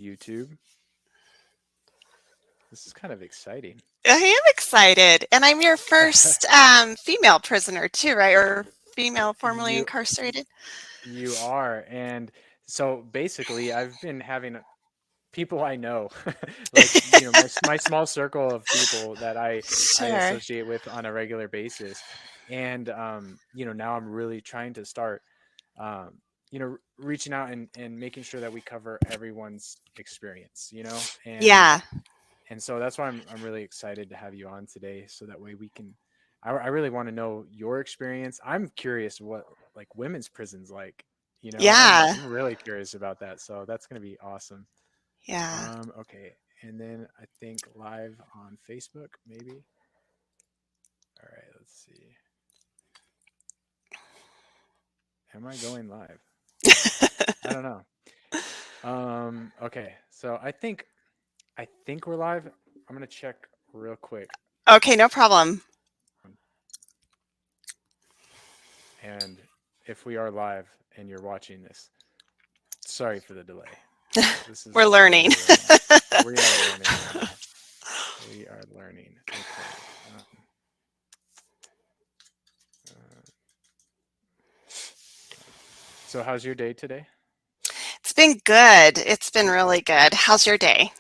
YouTube. This is kind of exciting. I am excited. And I'm your first female prisoner, too, right? Or female formerly You incarcerated. you are, and so basically, I've been having people I know, like my small circle of people that I Sure. associate with on a regular basis, and now I'm really trying to start, um, reaching out and making sure that we cover everyone's experience, Yeah. and so that's why I'm really excited to have you on today, so that way we can. I really want to know your experience. I'm curious what like women's prisons like. Yeah. I'm really curious about that. So that's gonna be awesome. Yeah. Okay, and then I think live on Facebook, maybe. All right, let's see. Am I going live? I don't know. Okay, so I think we're live. I'm gonna check real quick. Okay, no problem. And if we are live and you're watching this, sorry for the delay. This We're is learning. really learning. We are learning right now. We are learning. Okay. Uh, so how's your day today? It's been good. It's been really good. How's your day?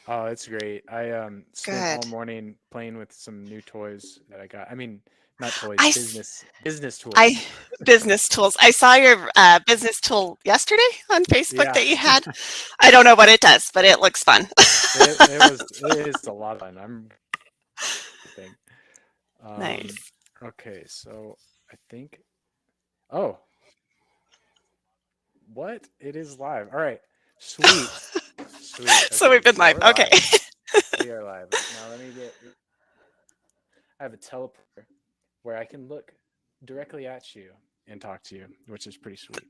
Oh, it's great. I spent all Good. morning playing with some new toys that I got. I mean, not toys, I, s- business I tools. business tools. I saw your business tool yesterday on Facebook Yeah. that you had. I don't know what it does, but it looks fun. It is a lot of fun. I'm thing. Um Nice. okay, so I think oh, what? It is live. All right. Sweet. Sweet. So Okay, we've been so live. we're Okay. live. We are live. Now let me get I have a teleporter where I can look directly at you and talk to you, which is pretty sweet.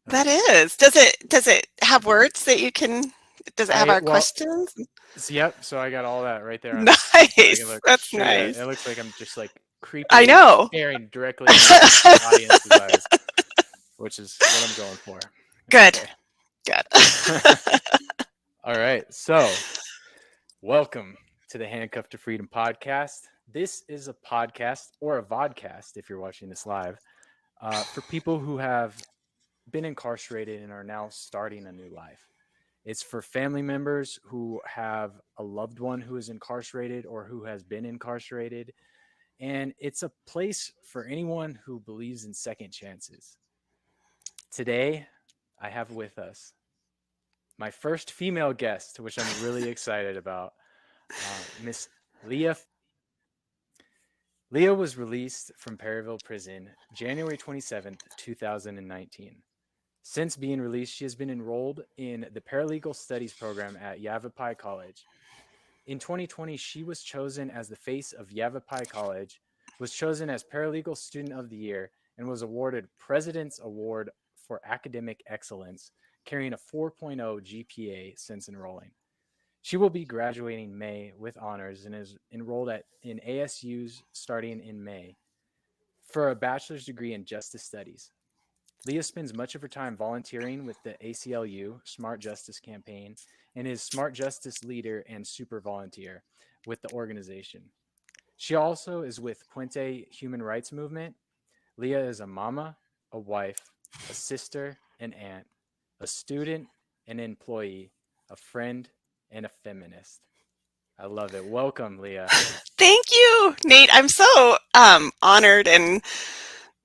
That Okay. is. Does it have words that you can does it have I our well, questions? yep. So I got all that right there on the screen, so I can Nice. look That's straight at it. nice. It looks like I'm just like I creepily know. staring directly into the audience's eyes, which is what I'm going for. Good. Okay. Good. All right. So welcome to the Handcuffed to Freedom podcast. This is a podcast or a vodcast if you're watching this live for people who have been incarcerated and are now starting a new life. It's for family members who have a loved one who is incarcerated or who has been incarcerated. And it's a place for anyone who believes in second chances. Today, I have with us my first female guest, which I'm really excited about, Miss Leah. Leah was released from Perryville Prison January 27th, 2019. Since being released, she has been enrolled in the Paralegal Studies program at Yavapai College. In 2020, she was chosen as the face of Yavapai College, was chosen as Paralegal Student of the Year, and was awarded President's Award for Academic Excellence, carrying a 4.0 GPA since enrolling. She will be graduating May with honors and is enrolled in ASU's starting in May for a bachelor's degree in justice studies. Leah spends much of her time volunteering with the ACLU Smart Justice Campaign and is Smart Justice leader and super volunteer with the organization. She also is with Puente Human Rights Movement. Leah is a mama, a wife, a sister, an aunt, a student, an employee, a friend, and a feminist. I love it. Welcome, Leah. Thank you, Nate. I'm so honored and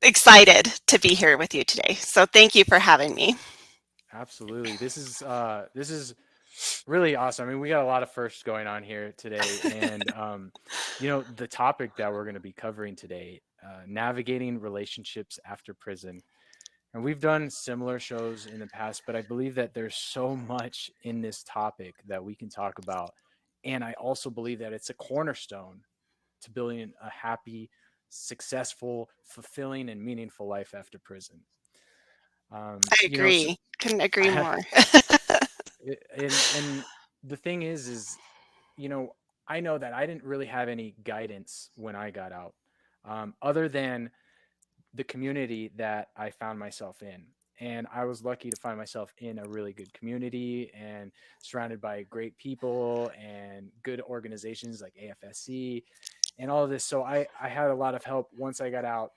excited to be here with you today. So thank you for having me. Absolutely. This is really awesome. I mean, we got a lot of firsts going on here today, and the topic that we're going to be covering today, navigating relationships after prison. And we've done similar shows in the past, but I believe that there's so much in this topic that we can talk about, and I also believe that it's a cornerstone to building a happy, successful, fulfilling, and meaningful life after prison. I So agree. Couldn't agree more. and the thing is I know that I didn't really have any guidance when I got out, other than the community that I found myself in. And I was lucky to find myself in a really good community and surrounded by great people and good organizations like AFSC and all of this. So I had a lot of help once I got out,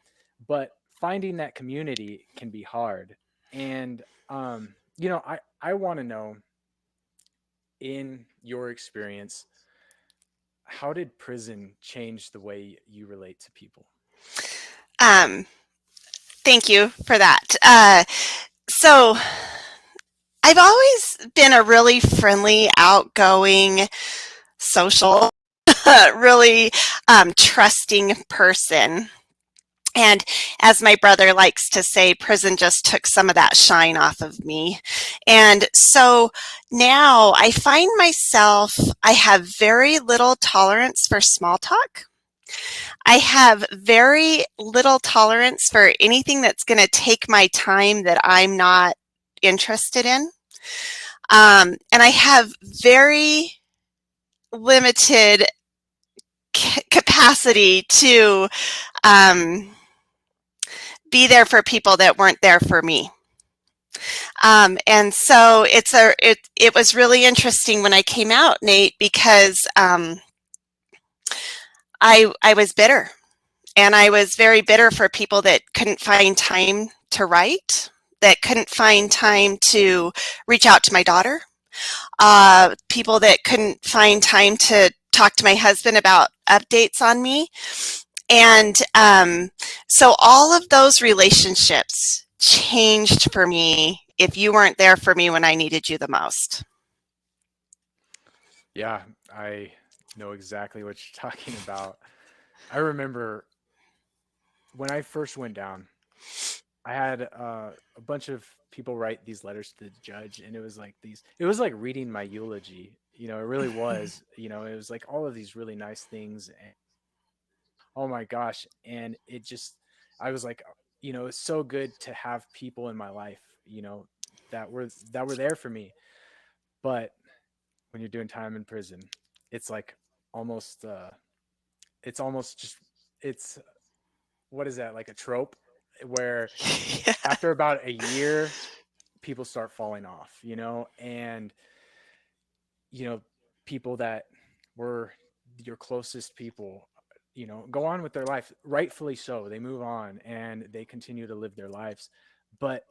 but finding that community can be hard. And, I want to know, in your experience, how did prison change the way you relate to people? Um, Thank you for that. So I've always been a really friendly, outgoing, social, really trusting person. And as my brother likes to say, prison just took some of that shine off of me. And so now I find myself, I have very little tolerance for small talk. I have very little tolerance for anything that's going to take my time that I'm not interested in. And I have very limited capacity to um, be there for people that weren't there for me. And so it was really interesting when I came out, Nate, because I was bitter, and I was very bitter for people that couldn't find time to write, that couldn't find time to reach out to my daughter, people that couldn't find time to talk to my husband about updates on me. And so all of those relationships changed for me if you weren't there for me when I needed you the most. Yeah, I know exactly what you're talking about. I remember when I first went down, I had a bunch of people write these letters to the judge, and it was like reading my eulogy. It really was. It was like all of these really nice things, and oh my gosh, and I was like, it's so good to have people in my life, that were there for me. But when you're doing time in prison, it's like almost, it's almost just, it's what is that, like a trope where Yeah. after about a year, people start falling off, and you know, people that were your closest people, go on with their life, rightfully so. They move on and they continue to live their lives. But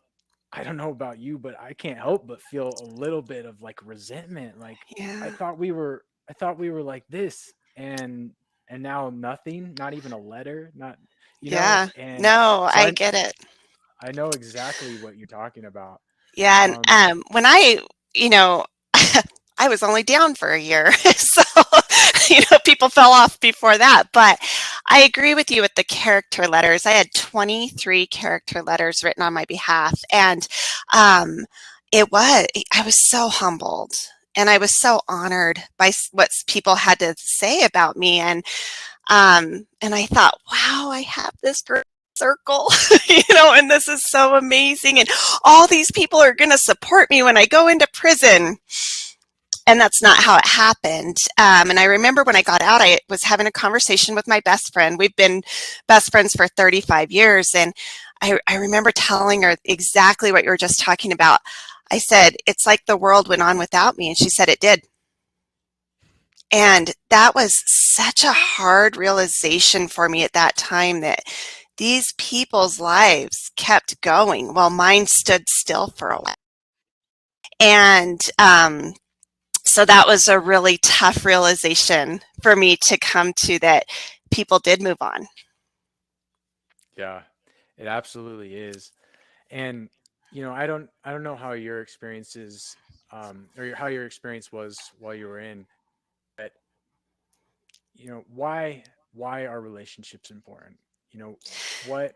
I don't know about you, but I can't help but feel a little bit of like resentment. Like I Yeah. thought we were, I thought we were like this, and now nothing, not even a letter, not, Yeah. and No, so I I get it. I know exactly what you're talking about. Yeah, and Um, when you know, I was only down for a year, so people fell off before that. But I agree with you with the character letters. I had 23 character letters written on my behalf, and um, I was so humbled. And I was so honored by what people had to say about me, and I thought, wow, I have this great circle, and this is so amazing. And all these people are going to support me when I go into prison. And that's not how it happened. And I remember when I got out, I was having a conversation with my best friend. We've been best friends for 35 years. And I remember telling her exactly what you were just talking about. I said, it's like the world went on without me. And she said, it did. And that was such a hard realization for me at that time, that these people's lives kept going while mine stood still for a while. And so that was a really tough realization for me to come to, that people did move on. yeah, it absolutely is. And I don't know how your experience is, how your experience was while you were in, but why are relationships important? You know, what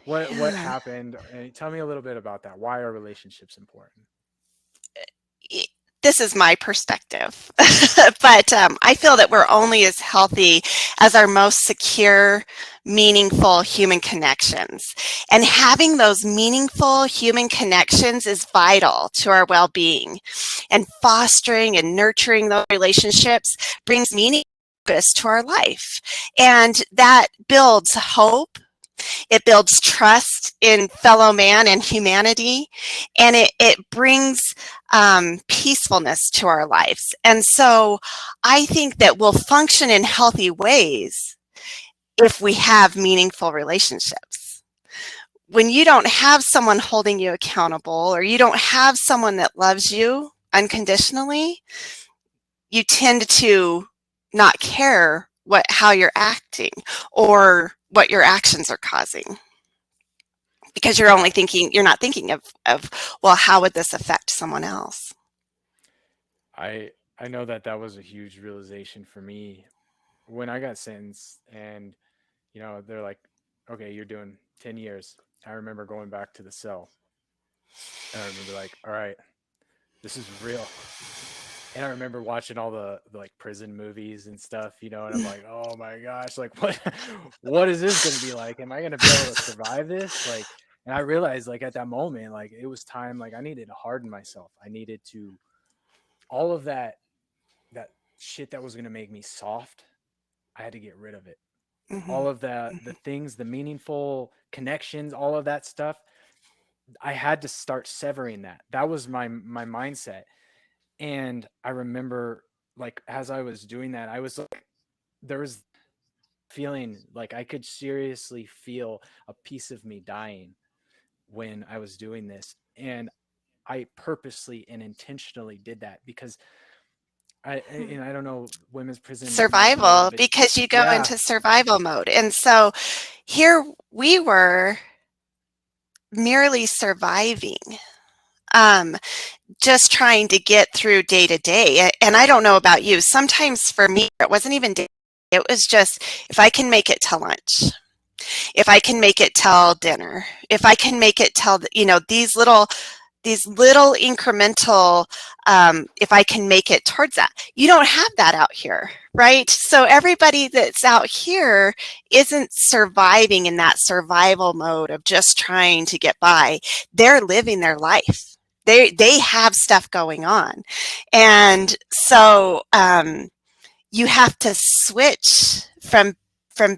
what Yeah. happened? And tell me a little bit about that. Why are relationships important? This is my perspective, but I feel that we're only as healthy as our most secure, meaningful human connections. And having those meaningful human connections is vital to our well-being. And fostering and nurturing those relationships brings meaning, purpose to our life. And that builds hope, It builds trust in fellow man and humanity, and it brings peacefulness to our lives. And so I think that we'll function in healthy ways if we have meaningful relationships. When you don't have someone holding you accountable, or you don't have someone that loves you unconditionally, you tend to not care how you're acting or what your actions are causing, because Yeah, you're not thinking of, well, how would this affect someone else? I know that that was a huge realization for me when I got sentenced, and they're like, okay, you're doing 10 years. I remember going back to the cell, and I remember like, all right, this is real. And I remember watching all the like prison movies and stuff, and I'm like, oh my gosh, like what is this going to be like? Am I going to be able to survive this? Like, and I realized like at that moment, like it was time, like I needed to harden myself. I needed to all of that shit that was going to make me soft. I had to get rid of it. Mm-hmm. All of the things, the meaningful connections, all of that stuff, I had to start severing that. That was my mindset. And I remember like as I was doing that, I was like there was feeling like I could seriously feel a piece of me dying when I was doing this. And I purposely and intentionally did that because I don't know, women's prison might be a little Survival, bit. because you go Yeah. into survival mode. And so here we were merely surviving, um, just trying to get through day to day. And I don't know about you, sometimes for me, it wasn't even day. It was just, if I can make it to lunch, if I can make it till dinner, if I can make it till, these little incremental, if I can make it towards that. You don't have that out here, right? So everybody that's out here isn't surviving in that survival mode of just trying to get by. They're living their life. They have stuff going on. And so you have to switch from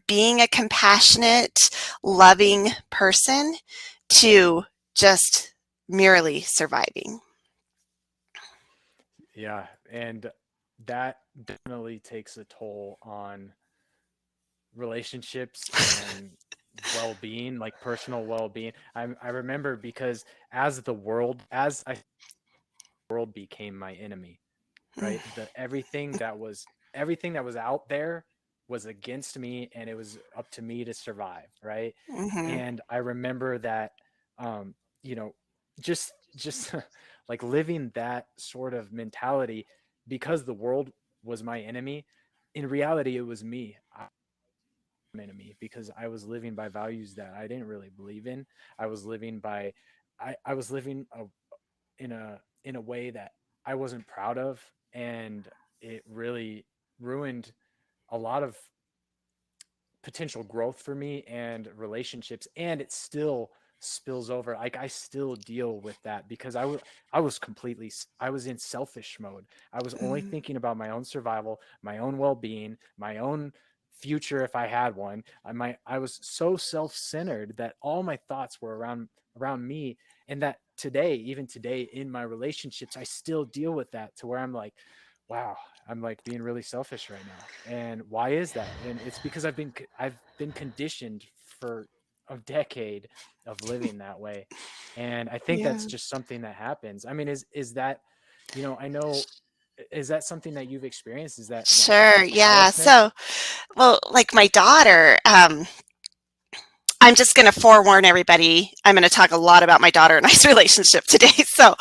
being a compassionate, loving person to just merely surviving. Yeah, and that definitely takes a toll on relationships and well-being, like personal well-being. I remember because as I world became my enemy, right? The everything that was out there was against me, and it was up to me to survive, right? Mm-hmm. And I remember that um you know just like living that sort of mentality because the world was my enemy. In reality, it was me. Enemy because I was living by values that I didn't really believe in. I was living by I was living in a way that I wasn't proud of, and it really ruined a lot of potential growth for me and relationships, and it still spills over. Like I still deal with that because I was completely I was in selfish mode. I was only Mm-hmm. thinking about my own survival, my own well-being, my own future if I had one. I was so self-centered that all my thoughts were around me, and that today, even today in my relationships, I still deal with that to where I'm like, wow, I'm like being really selfish right now. And why is that? And it's because I've been conditioned for a decade of living that way. And I think Yeah. that's just something that happens. I mean, is that, I know, is that something that you've experienced? Is that Sure. just Yeah. callousness? So, well, like my daughter, I'm just going to forewarn everybody. I'm going to talk a lot about my daughter and I's relationship today. So,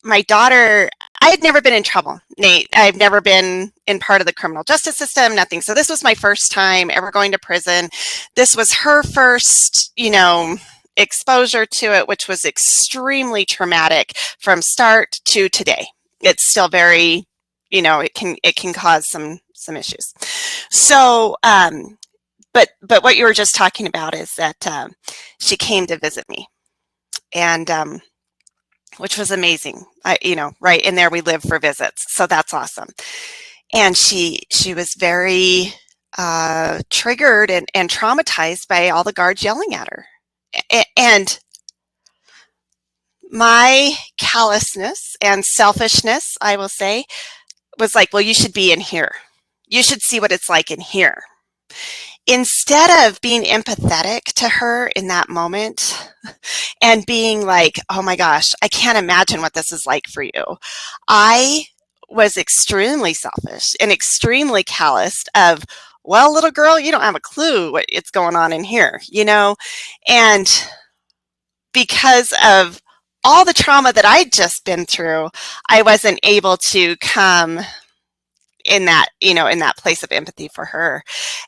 my daughter, I had never been in trouble, Nate. I've never been in part of the criminal justice system, nothing. So this was my first time ever going to prison. This was her first, exposure to it, which was extremely traumatic from start to today. It's still very, it can cause some issues. So, but what you were just talking about is that she came to visit me, and which was amazing. Right in there we live for visits, so that's awesome. And she was very triggered and traumatized by all the guards yelling at her. And my callousness and selfishness, I will say, was like, well, you should be in here. You should see what it's like in here. Instead of being empathetic to her in that moment and being like, oh my gosh, I can't imagine what this is like for you, I was extremely selfish and extremely calloused of, well, little girl, you don't have a clue what's going on in here, you know? And because of all the trauma that I'd just been through, I wasn't able to come in that, you know, in that place of empathy for her.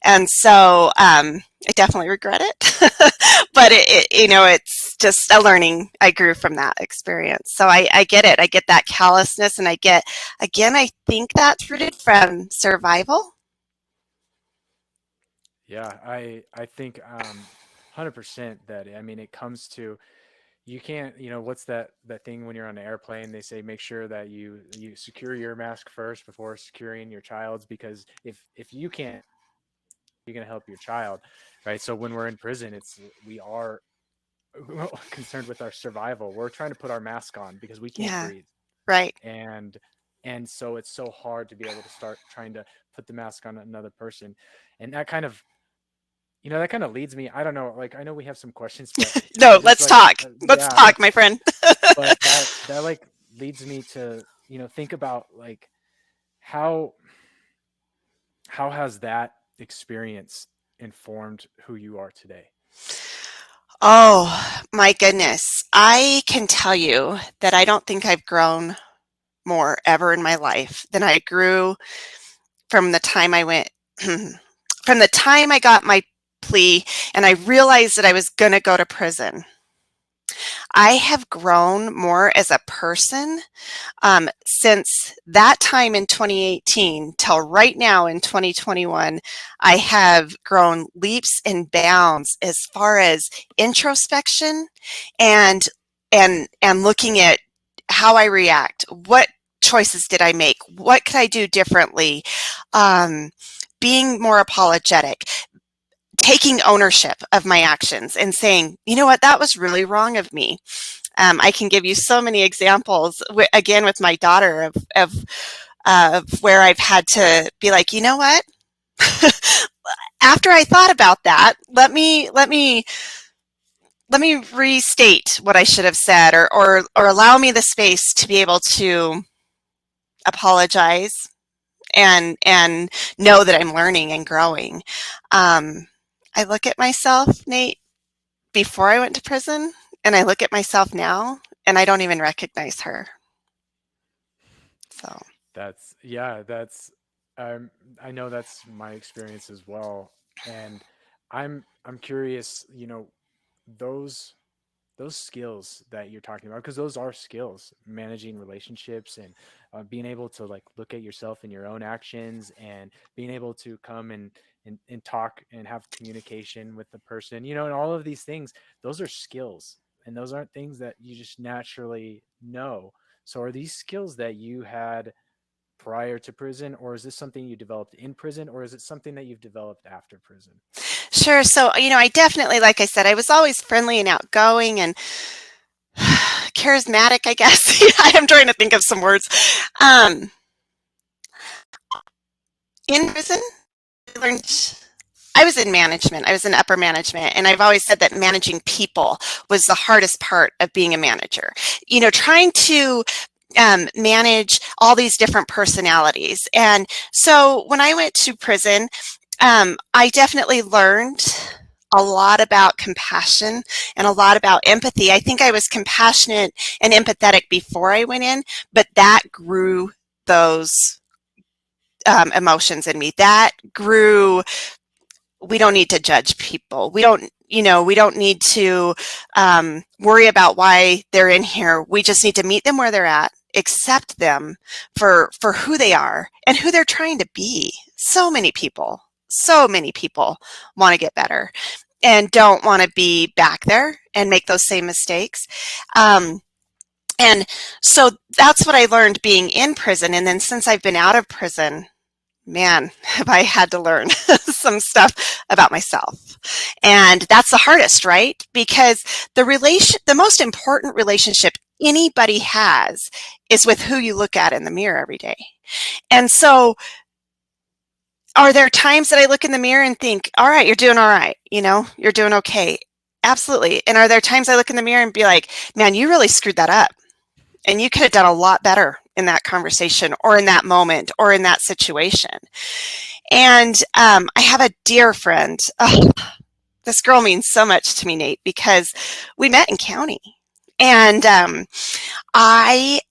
And so I definitely regret it, but you know, it's just a learning. I grew from that experience. So I get it. I get that callousness, and I get, again, I think that's rooted from survival. Yeah, I think 100% that, I mean, it comes to, you can't, you know, what's that thing when you're on an airplane, they say make sure that you secure your mask first before securing your child's, because if you can't, you're going to help your child, right? So when we're in prison, it's, we are concerned with our survival. We're trying to put our mask on because we can't Yeah, breathe. right. and and so it's so hard to be able to start trying to put the mask on another person. And that kind of, you know, that kind of leads me, I don't know, like, I know we have some questions, but No, I'm just let's like, talk. Let's yeah, talk, my let's, friend. but that like leads me to, you know, think about like how how has that experience informed who you are today? Oh, my goodness. I can tell you that I don't think I've grown more ever in my life than I grew from the time I went, from the time I got my plea and I realized that I was going to go to prison. I have grown more as a person since that time in 2018 till right now in 2021. I have grown leaps and bounds as far as introspection and and looking at how I react. What choices did I make? What could I do differently? Um, being more apologetic, taking ownership of my actions and saying, you know what, that was really wrong of me. I can give you so many examples, again, with my daughter of where I've had to be like, you know what? After I thought about that, let me restate what I should have said, or allow me the space to be able to apologize and know that I'm learning and growing. Um, I look at myself, Nate, before I went to prison, and I look at myself now, and I don't even recognize her. So. That's, yeah, that's, um, I know that's my experience as well. And I'm curious, you know, those those skills that you're talking about, because those are skills, managing relationships, and being able to like look at yourself and your own actions, and being able to come and talk and have communication with the person, you know, and all of these things, those are skills, and those aren't things that you just naturally know. So are these skills that you had prior to prison, or is this something you developed in prison, or is it something that you've developed after prison? Sure. So, you know, I definitely, like I said, I was always friendly and outgoing and charismatic, I guess. I am trying to think of some words. Um, in prison, I learned, I was in management. I was in upper management. And I've always said that managing people was the hardest part of being a manager. You know, trying to manage all these different personalities. And so when I went to prison, I definitely learned a lot about compassion and a lot about empathy. I think I was compassionate and empathetic before I went in, but that grew those emotions in me. That grew. We don't need to judge people. We don't, you know, we don't need to worry about why they're in here. We just need to meet them where they're at, accept them for who they are and who they're trying to be. So many people want to get better and don't want to be back there and make those same mistakes. Um, and so that's what I learned being in prison. And then since I've been out of prison, man, have I had to learn some stuff about myself. And that's the hardest, right? Because the most important relationship anybody has is with who you look at in the mirror every day. And so are there times that I look in the mirror and think, all right, you're doing all right, you're doing okay? Absolutely. And are there times I look in the mirror and be like, man, you really screwed that up and you could have done a lot better in that conversation or in that moment or in that situation? And I have a dear friend. Oh, this girl means so much to me, Nate, because we met in county. And I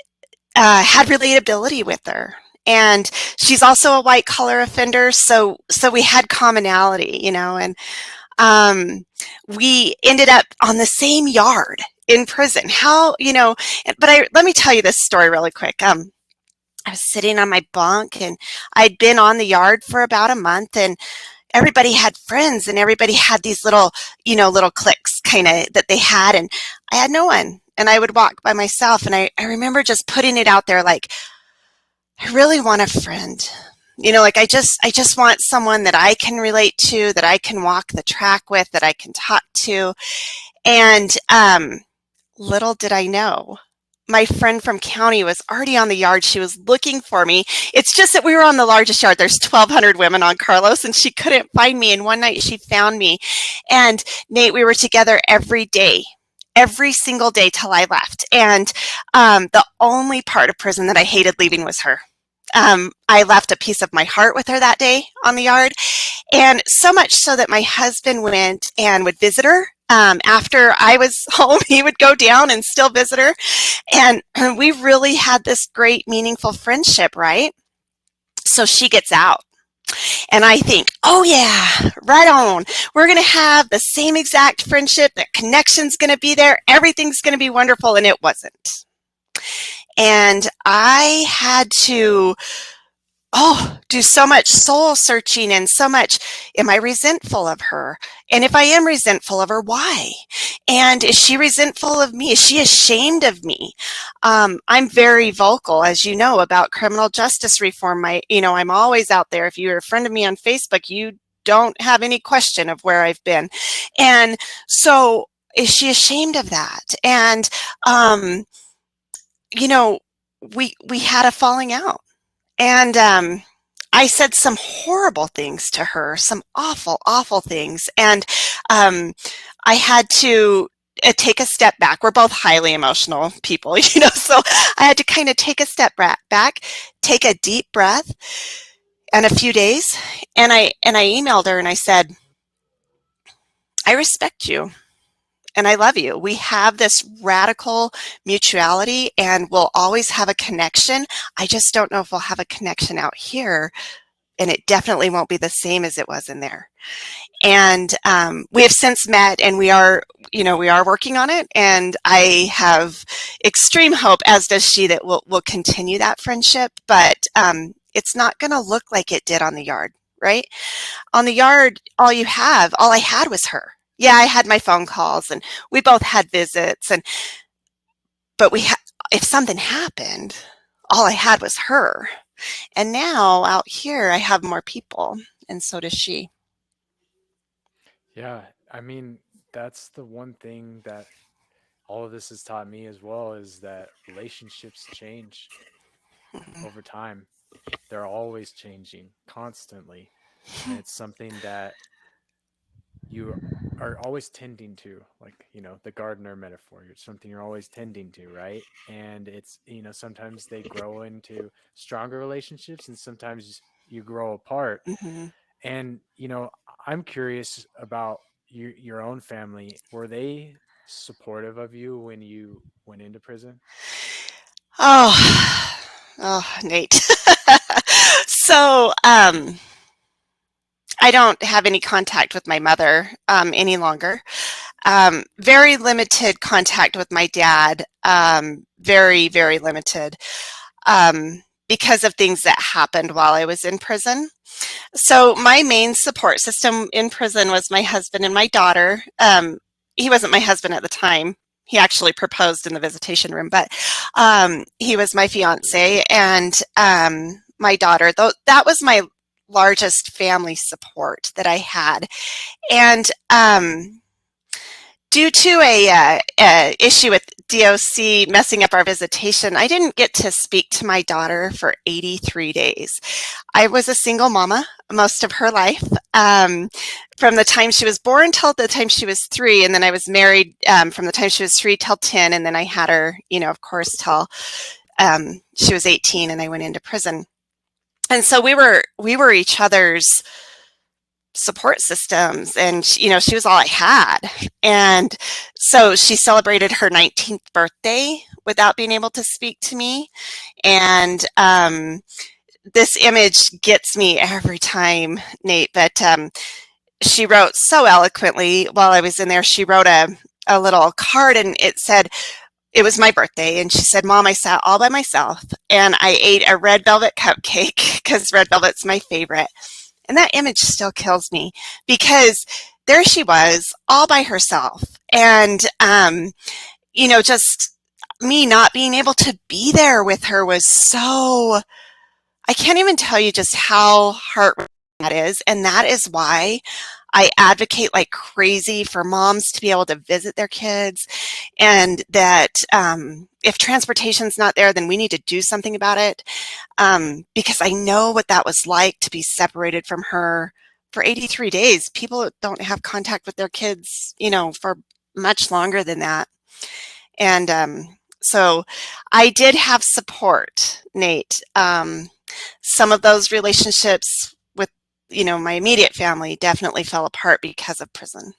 had relatability with her. And she's also a white collar offender, so we had commonality, and we ended up on the same yard in prison. But let me tell you this story really quick. I was sitting on my bunk and I'd been on the yard for about a month, and everybody had friends and everybody had these little cliques kind of that they had, and I had no one. And I would walk by myself, and I remember just putting it out there like, I really want a friend. Like I just want someone that I can relate to, that I can walk the track with, that I can talk to. And little did I know, my friend from county was already on the yard. She was looking for me. It's just that we were on the largest yard. There's 1,200 women on Carlos, and she couldn't find me. And one night she found me. And Nate, we were together every day, every single day till I left. And the only part of prison that I hated leaving was her. I left a piece of my heart with her that day on the yard. And so much so that my husband went and would visit her. After I was home, he would go down and still visit her. And we really had this great, meaningful friendship, right? So she gets out. And I think, oh yeah, right on. We're going to have the same exact friendship. The connection's going to be there. Everything's going to be wonderful. And it wasn't. And I had to do so much soul searching and so much, am I resentful of her? And if I am resentful of her, why? And is she resentful of me? Is she ashamed of me? I'm very vocal, as you know, about criminal justice reform. I'm always out there. If you're a friend of me on Facebook, you don't have any question of where I've been. And so is she ashamed of that? And, we had a falling out. And I said some horrible things to her, some awful, awful things. And I had to take a step back. We're both highly emotional people, so I had to kind of take a step back, take a deep breath, and a few days. And I emailed her and I said, I respect you. And I love you. We have this radical mutuality and we'll always have a connection. I just don't know if we'll have a connection out here. And it definitely won't be the same as it was in there. And we have since met, and we are working on it. And I have extreme hope, as does she, that we'll continue that friendship. But it's not going to look like it did on the yard, right? On the yard, all I had was her. Yeah, I had my phone calls, and we both had visits, but if something happened, all I had was her. And now out here, I have more people, and so does she. Yeah, I mean, that's the one thing that all of this has taught me as well, is that relationships change over time. They're always changing constantly. And it's something that you are always tending to, like, the gardener metaphor. It's something you're always tending to, right? And it's, sometimes they grow into stronger relationships and sometimes you grow apart. Mm-hmm. And, I'm curious about your own family. Were they supportive of you when you went into prison? Oh, oh, Nate. So, I don't have any contact with my mother any longer. Very limited contact with my dad. Very, very limited because of things that happened while I was in prison. So my main support system in prison was my husband and my daughter. He wasn't my husband at the time. He actually proposed in the visitation room, but he was my fiance and my daughter. Though that was largest family support that I had. And due to a issue with DOC messing up our visitation, I didn't get to speak to my daughter for 83 days. I was a single mama most of her life, from the time she was born till the time she was 3, and then I was married from the time she was 3 till 10, and then I had her, of course, till she was 18, and I went into prison. And so we were each other's support systems, and she was all I had. And so she celebrated her 19th birthday without being able to speak to me. And this image gets me every time, Nate, but she wrote so eloquently while I was in there. She wrote a little card, and it said, it was my birthday, and she said, "Mom, I sat all by myself and I ate a red velvet cupcake," because red velvet's my favorite. And that image still kills me, because there she was all by herself. And, just me not being able to be there with her was so, I can't even tell you just how heart-wrenching that is. And that is why I advocate like crazy for moms to be able to visit their kids, and that if transportation's not there, then we need to do something about it, because I know what that was like to be separated from her for 83 days. People don't have contact with their kids, for much longer than that. And so I did have support, Nate. Some of those relationships with, my immediate family definitely fell apart because of prison.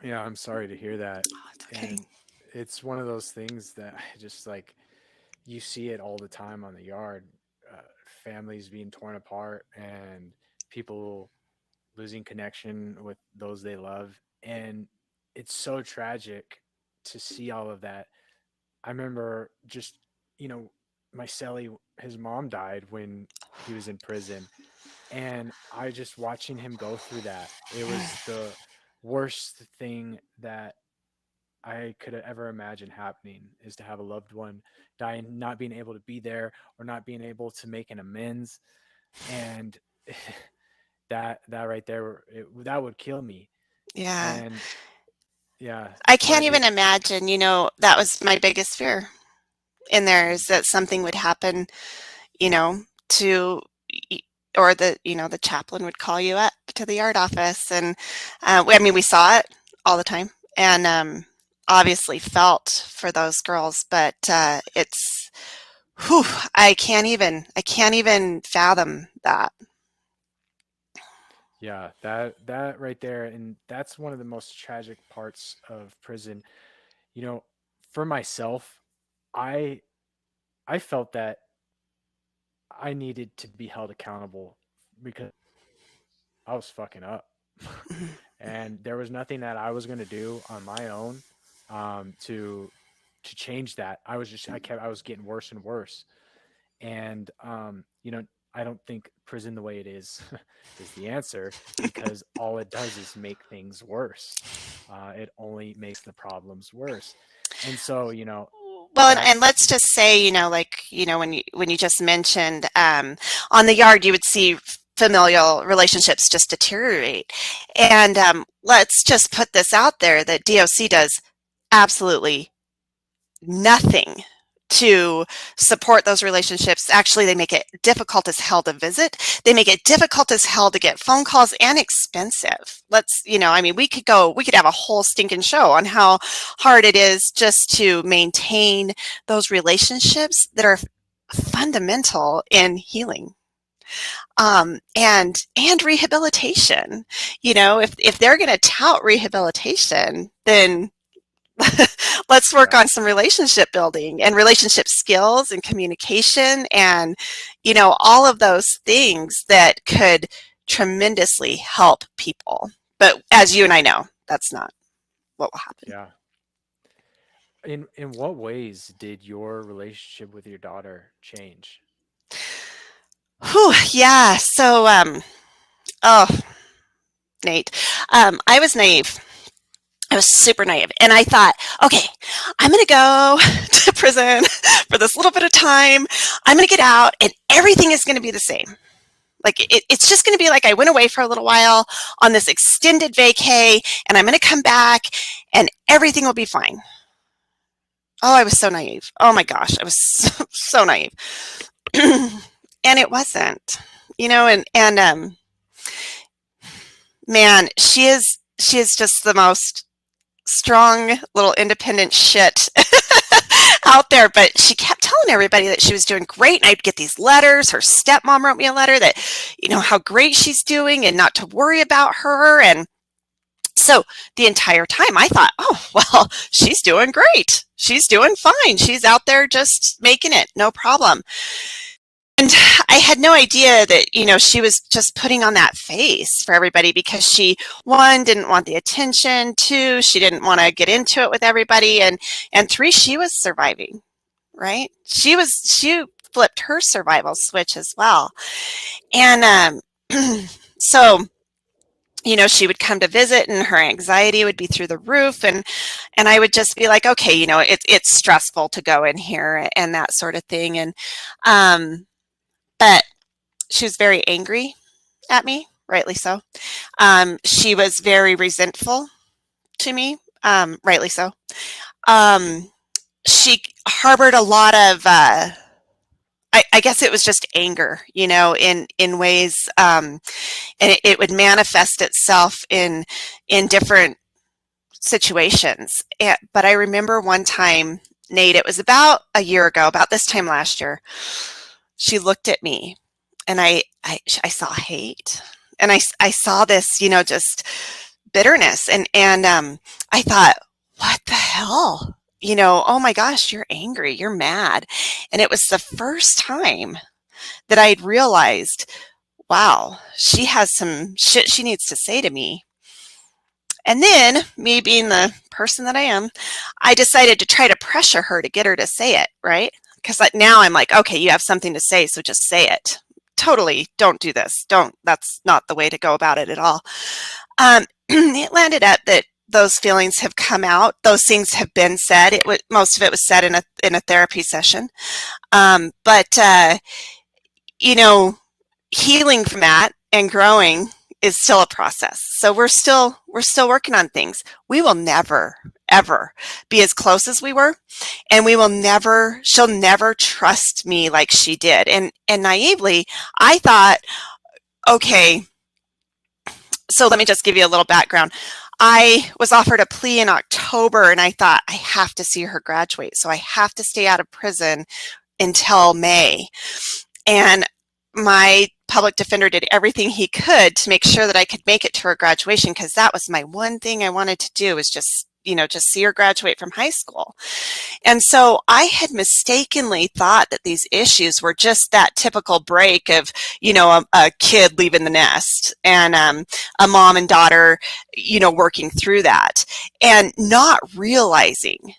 Yeah, I'm sorry to hear that. Oh, it's okay. And it's one of those things that I just like, you see it all the time on the yard. Uh, Families being torn apart and people losing connection with those they love. And it's so tragic to see all of that. I remember just, you know, my cellie, his mom died when he was in prison. And I just watching him go through that, it was the worst thing that I could ever imagine happening, is to have a loved one die and not being able to be there or not being able to make an amends. And that right there, that would kill me. Yeah. And yeah, I can't but even imagine, that was my biggest fear in there, is that something would happen, to, or the chaplain would call you up to the yard office. And I mean, we saw it all the time, and obviously felt for those girls, but it's, whew, I can't even fathom that. yeah, that right there, and that's one of the most tragic parts of prison. You know, for myself, I I felt that I needed to be held accountable because I was fucking up. And there was nothing that I was going to do on my own to change that. I was getting worse and worse. And I don't think prison the way it is is the answer, because all it does is make things worse. It only makes the problems worse. And so, Well, and that's let's just say, like, when you just mentioned, on the yard, you would see familial relationships just deteriorate. And let's just put this out there that DOC does absolutely nothing to support those relationships. Actually, they make it difficult as hell to visit. They make it difficult as hell to get phone calls, and expensive. I mean, we could have a whole stinking show on how hard it is just to maintain those relationships that are fundamental in healing. And rehabilitation. If they're going to tout rehabilitation, then let's work yeah, on some relationship building and relationship skills and communication, and all of those things that could tremendously help people. But as you and I know, that's not what will happen. yeah. In what ways did your relationship with your daughter change? Whew, yeah. So, oh, Nate, I was naive. I was super naive. And I thought, okay, I'm going to go to prison for this little bit of time. I'm going to get out and everything is going to be the same. Like it's just going to be like I went away for a little while on this extended vacay and I'm going to come back and everything will be fine. Oh, I was so naive. Oh my gosh, I was so naive. And it wasn't, and man, she is just the most strong little independent shit out there, but she kept telling everybody that she was doing great. And I'd get these letters. Her stepmom wrote me a letter that, how great she's doing and not to worry about her. And so the entire time I thought, oh, well, she's doing great. She's doing fine. She's out there just making it, no problem. And I had no idea that, she was just putting on that face for everybody because she, one, didn't want the attention, two, she didn't want to get into it with everybody, and three, she was surviving, right? She flipped her survival switch as well. And so, she would come to visit and her anxiety would be through the roof, and I would just be like, okay, it's stressful to go in here and that sort of thing. And but she was very angry at me, rightly so. She was very resentful to me, rightly so. She harbored a lot of, I guess it was just anger, in ways, and it would manifest itself in different situations. But I remember one time, Nate, it was about a year ago, about this time last year, she looked at me and I saw hate, and I saw this, just bitterness, and I thought, what the hell? Oh my gosh, you're angry, you're mad. And it was the first time that I'd realized, wow, she has some shit she needs to say to me. And then, me being the person that I am, I decided to try to pressure her to get her to say it, right? Because now I'm like, okay, you have something to say, so just say it. Totally, don't do this. That's not the way to go about it at all. It landed up that those feelings have come out. Those things have been said. Most of it was said in a therapy session. But healing from that and growing is still a process. So we're still working on things. We will never, ever be as close as we were. And she'll never trust me like she did. And naively, I thought, okay, so let me just give you a little background. I was offered a plea in October and I thought, I have to see her graduate. So I have to stay out of prison until May. And my public defender did everything he could to make sure that I could make it to her graduation, because that was my one thing I wanted to do, is just see her graduate from high school. And so I had mistakenly thought that these issues were just that typical break of, a kid leaving the nest and a mom and daughter, working through that, and not realizing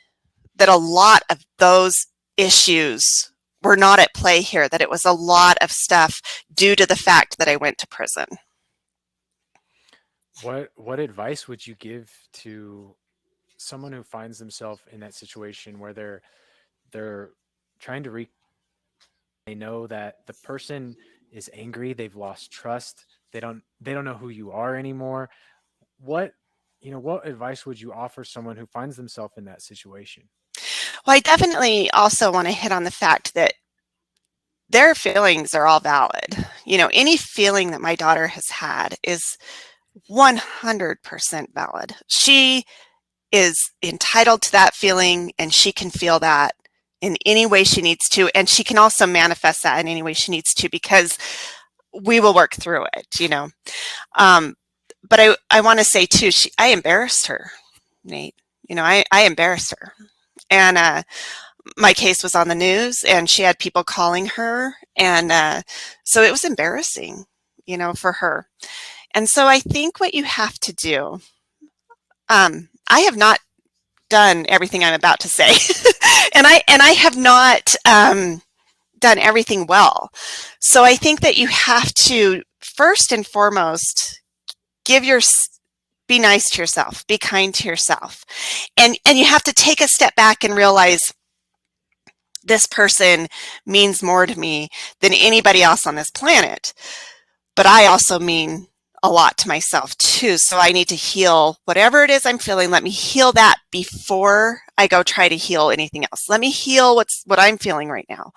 that a lot of those issues were not at play here, that it was a lot of stuff due to the fact that I went to prison. What advice would you give to someone who finds themselves in that situation where they're trying to they know that the person is angry, they've lost trust, they don't know who you are anymore? What what advice would you offer someone who finds themselves in that situation? Well, I definitely also want to hit on the fact that their feelings are all valid. Any feeling that my daughter has had is 100% valid. She is entitled to that feeling, and she can feel that in any way she needs to. And she can also manifest that in any way she needs to, because we will work through it, But I want to say too, I embarrassed her, Nate. I embarrassed her. And my case was on the news, and she had people calling her. And so it was embarrassing, for her. And so I think what you have to do, I have not done everything I'm about to say, and I have not done everything well. So I think that you have to, first and foremost, give Be nice to yourself. Be kind to yourself. And you have to take a step back and realize this person means more to me than anybody else on this planet. But I also mean a lot to myself too. So I need to heal whatever it is I'm feeling. Let me heal that before I go try to heal anything else. Let me heal what I'm feeling right now.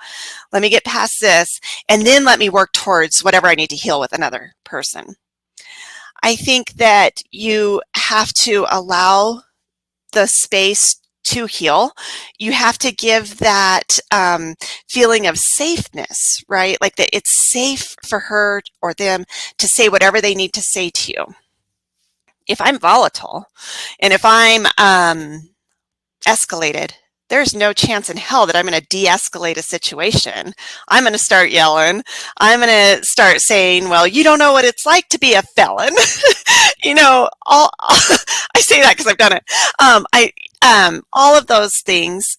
Let me get past this, and then let me work towards whatever I need to heal with another person. I think that you have to allow the space to heal. You have to give that feeling of safeness, right? Like that it's safe for her or them to say whatever they need to say to you. If I'm volatile and if I'm escalated, there's no chance in hell that I'm going to de-escalate a situation. I'm going to start yelling. I'm going to start saying, well, you don't know what it's like to be a felon. I say that because I've done it. All of those things.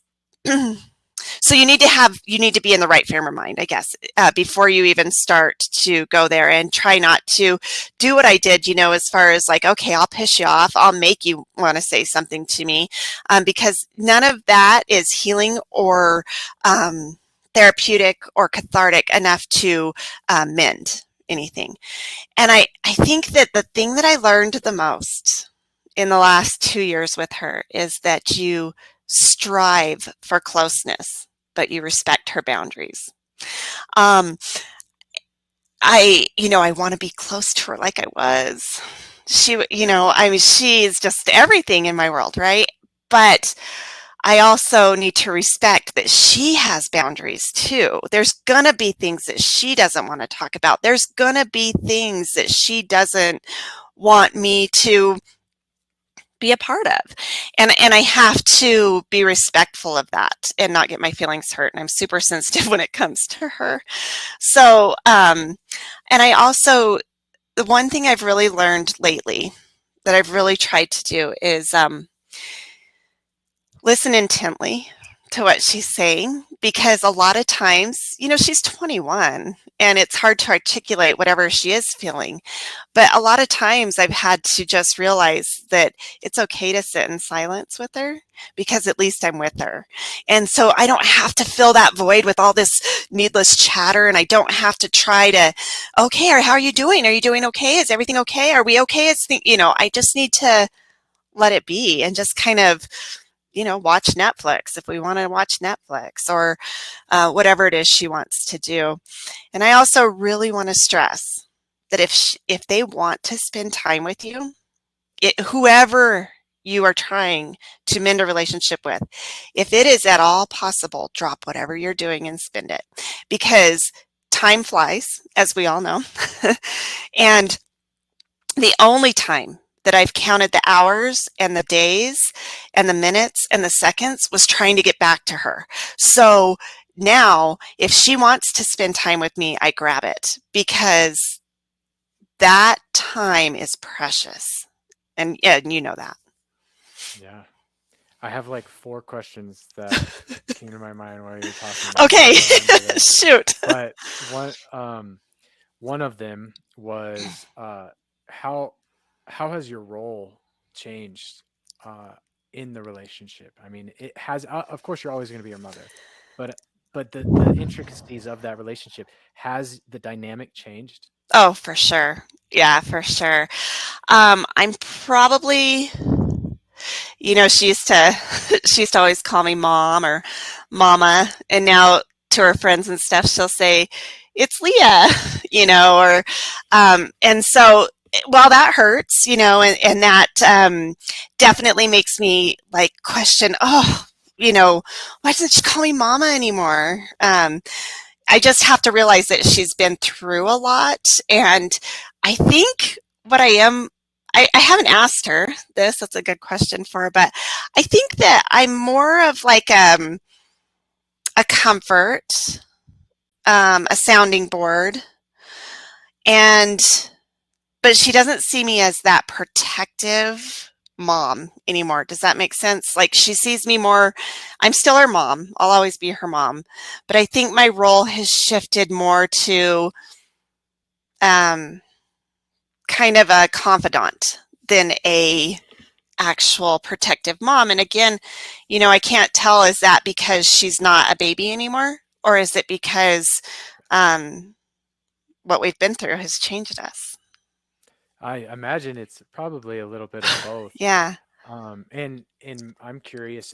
So you need to be in the right frame of mind, I guess, before you even start to go there, and try not to do what I did, as far as like, okay, I'll piss you off. I'll make you want to say something to me, because none of that is healing or therapeutic or cathartic enough to mend anything. And I think that the thing that I learned the most in the last 2 years with her is that you strive for closeness, but you respect her boundaries. I want to be close to her like I was. She is just everything in my world, right? But I also need to respect that she has boundaries too. There's going to be things that she doesn't want to talk about. There's going to be things that she doesn't want me to be a part of. And I have to be respectful of that and not get my feelings hurt. And I'm super sensitive when it comes to her. So, and I also, the one thing I've really learned lately that I've really tried to do is listen intently to what she's saying, because a lot of times, she's 21 and it's hard to articulate whatever she is feeling. But a lot of times I've had to just realize that it's okay to sit in silence with her, because at least I'm with her. And so I don't have to fill that void with all this needless chatter, and I don't have to try to, okay, or how are you doing? Are you doing okay? Is everything okay? Are we okay? I just need to let it be and just kind of, watch Netflix if we want to watch Netflix, or whatever it is she wants to do. And I also really want to stress that if they want to spend time with you, whoever you are trying to mend a relationship with, if it is at all possible, drop whatever you're doing and spend it, because time flies, as we all know. And the only time that I've counted the hours and the days and the minutes and the seconds was trying to get back to her. So now, if she wants to spend time with me, I grab it, because that time is precious. And yeah, you know that. Yeah. I have like 4 questions that came to my mind while you were talking about Okay, this. shoot. But one of them was how has your role changed in the relationship? I mean, it has. Of course, you're always going to be your mother, but the intricacies of that relationship, has the dynamic changed? Oh, for sure. Yeah, for sure. I'm probably, she used to she used to always call me mom or mama, and now to her friends and stuff, she'll say, it's Leah, or and so while that hurts, and that definitely makes me like question, why doesn't she call me mama anymore? I just have to realize that she's been through a lot. And I think what I haven't asked her this, that's a good question for her, but I think that I'm more of like a comfort, a sounding board, but she doesn't see me as that protective mom anymore. Does that make sense? Like, she sees me more, I'm still her mom. I'll always be her mom. But I think my role has shifted more to kind of a confidant than a actual protective mom. And again, I can't tell, is that because she's not a baby anymore, or is it because um, what we've been through has changed us? I imagine it's probably a little bit of both. Yeah. And I'm curious,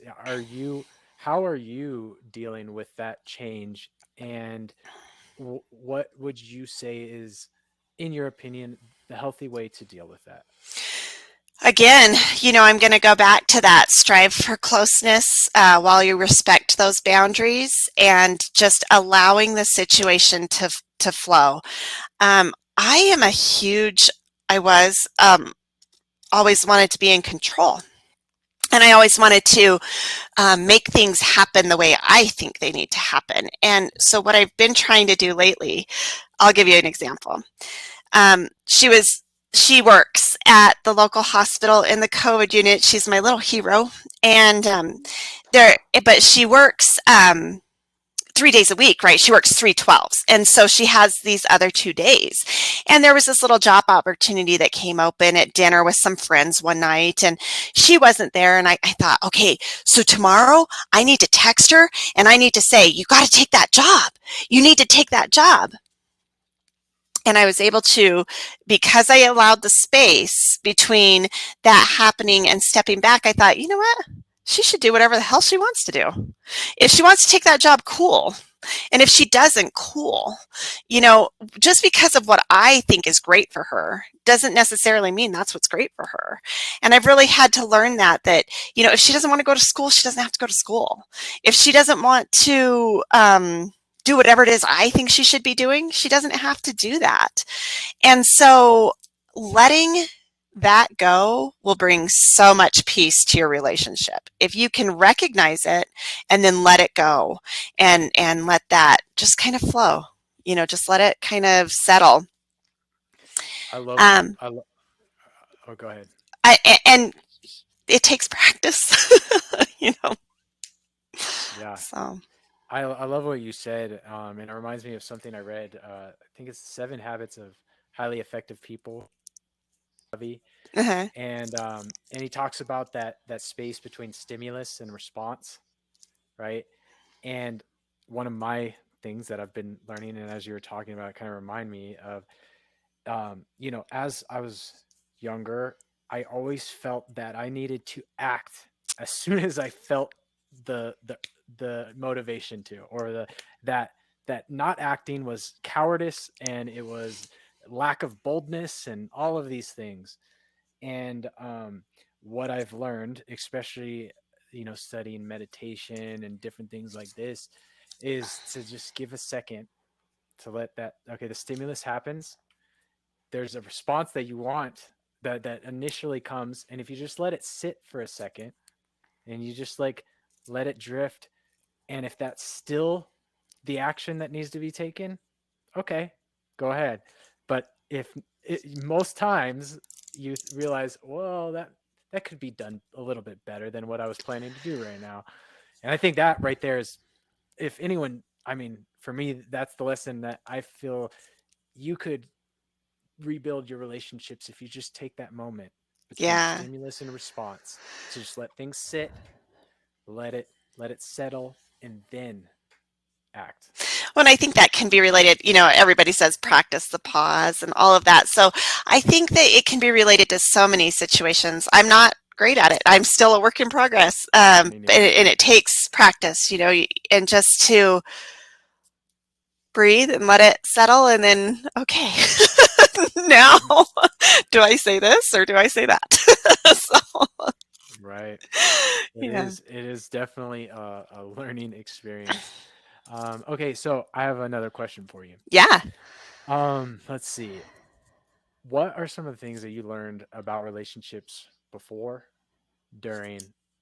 how are you dealing with that change? And what would you say is, in your opinion, the healthy way to deal with that? Again, I'm going to go back to that strive for closeness while you respect those boundaries and just allowing the situation to flow. I am a huge, I was always wanted to be in control. And I always wanted to make things happen the way I think they need to happen. And so, what I've been trying to do lately, I'll give you an example. Um, she was she works at the local hospital in the COVID unit. She's my little hero, and there. But she works 3 days a week, right? She works 3 12s. And so she has these other 2 days. And there was this little job opportunity that came open at dinner with some friends one night, and she wasn't there. And I thought, okay, so tomorrow I need to text her and I need to say, you got to take that job. You need to take that job. And I was able to, because I allowed the space between that happening and stepping back, I thought, you know what? She should do whatever the hell she wants to do. If she wants to take that job, cool. And if she doesn't, cool. Just because of what I think is great for her doesn't necessarily mean that's what's great for her. And I've really had to learn that, if she doesn't want to go to school, she doesn't have to go to school. If she doesn't want to do whatever it is I think she should be doing, she doesn't have to do that. And so letting that go will bring so much peace to your relationship. If you can recognize it and then let it go and let that just kind of flow, just let it kind of settle. I love, Um, I lo- oh, go ahead. and it takes practice, you know. Yeah. So, I love what you said. And it reminds me of something I read. I think it's Seven Habits of Highly Effective People. uh-huh. And he talks about that space between stimulus and response, right? And one of my things that I've been learning, and as you were talking about, it kind of remind me of, as I was younger, I always felt that I needed to act as soon as I felt the the the motivation to, or that that not acting was cowardice, and it was lack of boldness and all of these things. And what I've learned, especially studying meditation and different things like this, is to just give a second to let that, okay, the stimulus happens, there's a response that you want, that initially comes, and if you just let it sit for a second and you just like let it drift, and if that's still the action that needs to be taken, okay, go ahead. But if most times you realize, well, that could be done a little bit better than what I was planning to do right now. And I think that right there is, if anyone, I mean, for me, that's the lesson that I feel you could rebuild your relationships if you just take that moment between Yeah. stimulus and response to just let things sit, let it let it settle, and then act. Well, and I think that can be related, everybody says practice the pause and all of that. So I think that it can be related to so many situations. I'm not great at it. I'm still a work in progress. Me neither. And it takes practice, and just to breathe and let it settle and then, okay, now do I say this or do I say that? So, Right. It yeah. is. It is definitely a learning experience. Okay, so I have another question for you. Yeah. Let's see. What are some of the things that you learned about relationships before, during,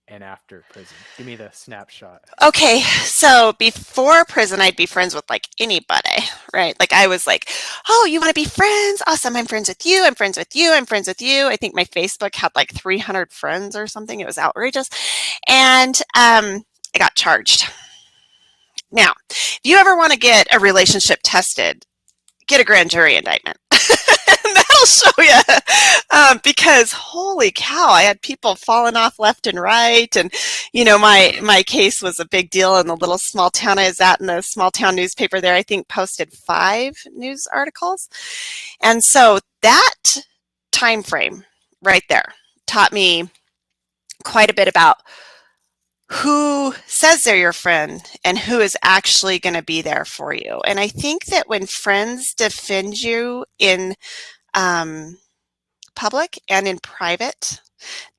and after prison? Give me the snapshot. Okay, so before prison, I'd be friends with like anybody, right? Like I was like, oh, you want to be friends? Awesome. I'm friends with you. I'm friends with you. I'm friends with you. I think my Facebook had like 300 friends or something. It was outrageous. And I got charged. Now, if you ever want to get a relationship tested, get a grand jury indictment. That'll show you. Because holy cow, I had people falling off left and right, and my case was a big deal in the little small town I was at, and the small town newspaper there I think posted 5 news articles, and so that time frame right there taught me quite a bit about who says they're your friend and who is actually going to be there for you. And I think that when friends defend you in um, public and in private,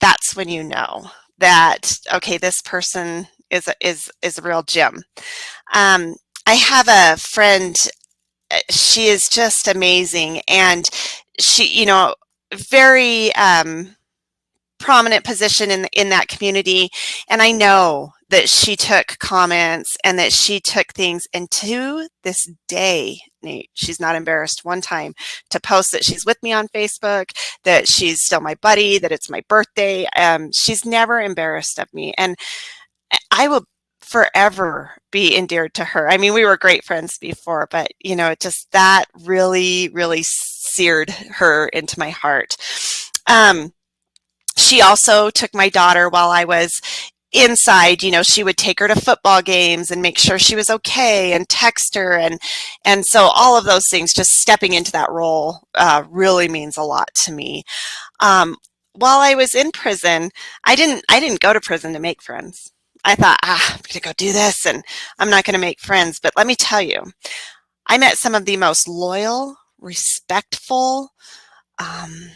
that's when you know that okay, this person is a real gem. Um, I have a friend. She is just amazing, and she, very prominent position in that community, and I know that she took comments and that she took things, and to this day, Nate, she's not embarrassed one time to post that she's with me on Facebook, that she's still my buddy, that it's my birthday. She's never embarrassed of me, and I will forever be endeared to her. I mean, we were great friends before, but it just that really, really seared her into my heart. She also took my daughter while I was inside. She would take her to football games and make sure she was okay and text her, and so all of those things, just stepping into that role really means a lot to me. While I was in prison, I didn't go to prison to make friends. I thought, I'm gonna go do this and I'm not gonna make friends. But let me tell you, I met some of the most loyal, respectful, um,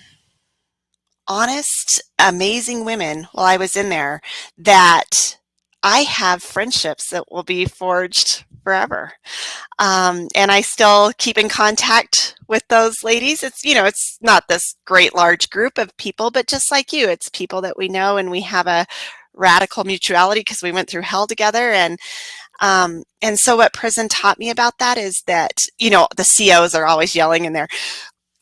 honest, amazing women while I was in there, that I have friendships that will be forged forever. And I still keep in contact with those ladies. It's not this great large group of people, but just like you, it's people that we know, and we have a radical mutuality because we went through hell together. And so what prison taught me about that is that, the COs are always yelling in there,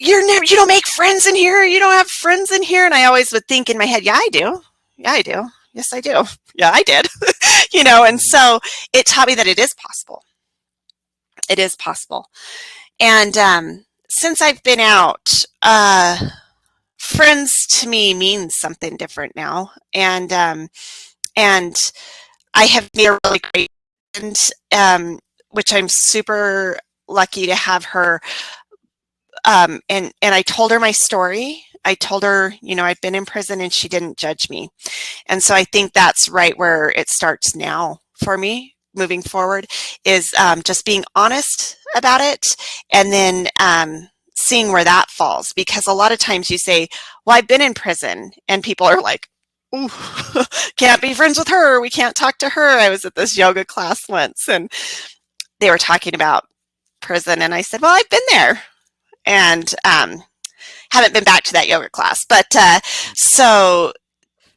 you don't make friends in here. You don't have friends in here. And I always would think in my head, yeah, I do. Yeah, I do. Yes, I do. Yeah, I did. And Mhm. so it taught me that it is possible. It is possible. And since I've been out, friends to me means something different now. And I have made a really great friend, which I'm super lucky to have her. And I told her my story. I told her, I've been in prison, and she didn't judge me. And so I think that's right where it starts now for me moving forward, is just being honest about it, and then seeing where that falls. Because a lot of times you say, well, I've been in prison, and people are like, ooh, can't be friends with her. We can't talk to her. I was at this yoga class once, and they were talking about prison, and I said, well, I've been there, and haven't been back to that yoga class. But so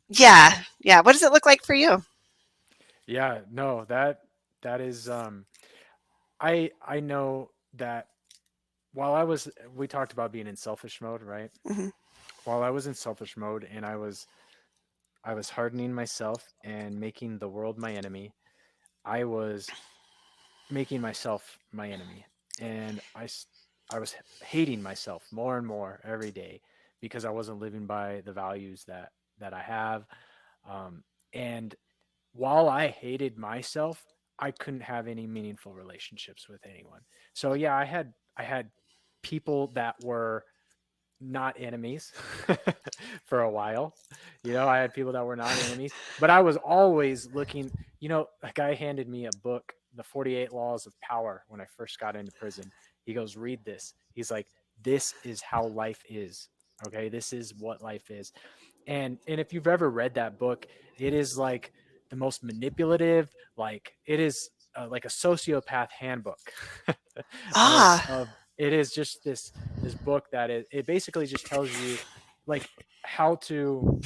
yeah. What does it look like for you? Yeah, no, that is I know that while we talked about being in selfish mode, right? Hmm. While I was in selfish mode and I was hardening myself and making the world my enemy, I was making myself my enemy. And I was hating myself more and more every day because I wasn't living by the values that I have. And while I hated myself, I couldn't have any meaningful relationships with anyone. So yeah, I had people that were not enemies for a while. I had people that were not enemies, but I was always looking. A guy handed me a book, The 48 Laws of Power, when I first got into prison. He goes, read this. He's like, this is how life is. Okay. This is what life is. And if you've ever read that book, it is like the most manipulative, like it is like a sociopath handbook Ah, of it is just this book that it basically just tells you like how to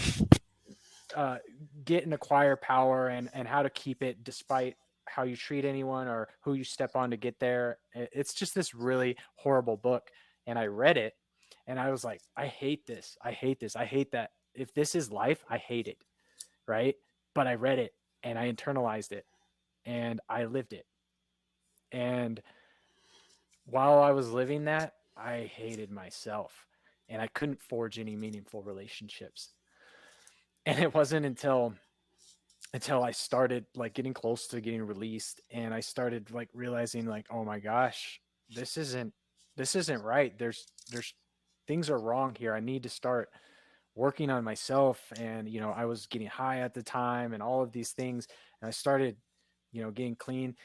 uh, get and acquire power and how to keep it despite how you treat anyone or who you step on to get there. It's just this really horrible book. And I read it and I was like, I hate this. I hate this. I hate that. If this is life, I hate it. Right. But I read it and I internalized it and I lived it. And while I was living that, I hated myself and I couldn't forge any meaningful relationships. And it wasn't until I started like getting close to getting released and I started like realizing like, oh my gosh, this isn't this isn't right. There's things are wrong here. I need to start working on myself. And I was getting high at the time and all of these things. And I started getting clean,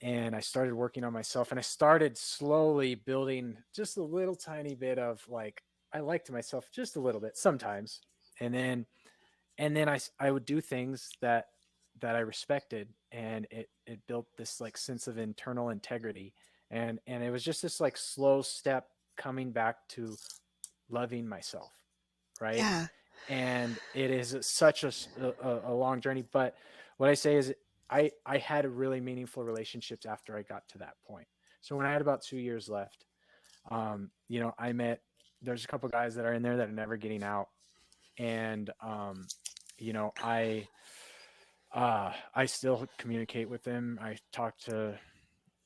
and I started working on myself, and I started slowly building just a little tiny bit of like I liked myself just a little bit sometimes. And then I would do things that I respected, and it built this like sense of internal integrity. And it was just this like slow step coming back to loving myself, right? Yeah. And it is such a long journey. But what I say is, I had really meaningful relationships after I got to that point. So when I had about 2 years left, I met, there's a couple guys that are in there that are never getting out. And, you know, I, I still communicate with them. I talk to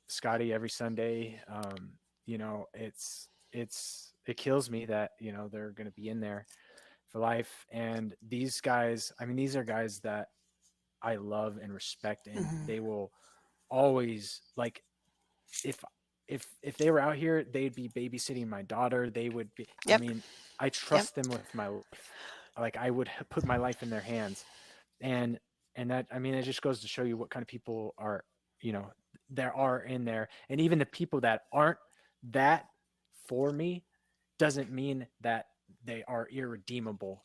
Scotty every Sunday. It kills me that, they're going to be in there for life. And these guys, I mean, these are guys that I love and respect, and Hmm. they will always like, if if they were out here, they'd be babysitting my daughter. They would be, I Yep. mean, I Yep. trust them with my life. Like I would put my life in their hands. And that, I mean, it just goes to show you what kind of people are, you know, there are in there. And even the people that aren't that for me doesn't mean that they are irredeemable,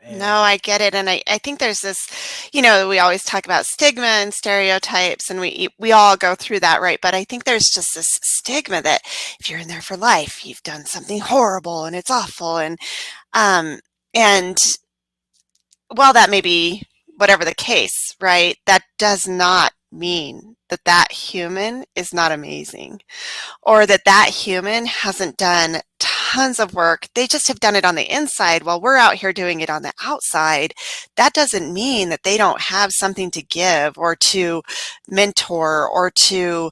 No, and I get it. And I think there's this, we always talk about stigma and stereotypes, and we all go through that, right? But I think there's just this stigma that if you're in there for life, you've done something horrible and it's awful. Um, and while that may be whatever the case, right, that does not mean that that human is not amazing, or that that human hasn't done tons of work. They just have done it on the inside while we're out here doing it on the outside. That doesn't mean that they don't have something to give or to mentor or to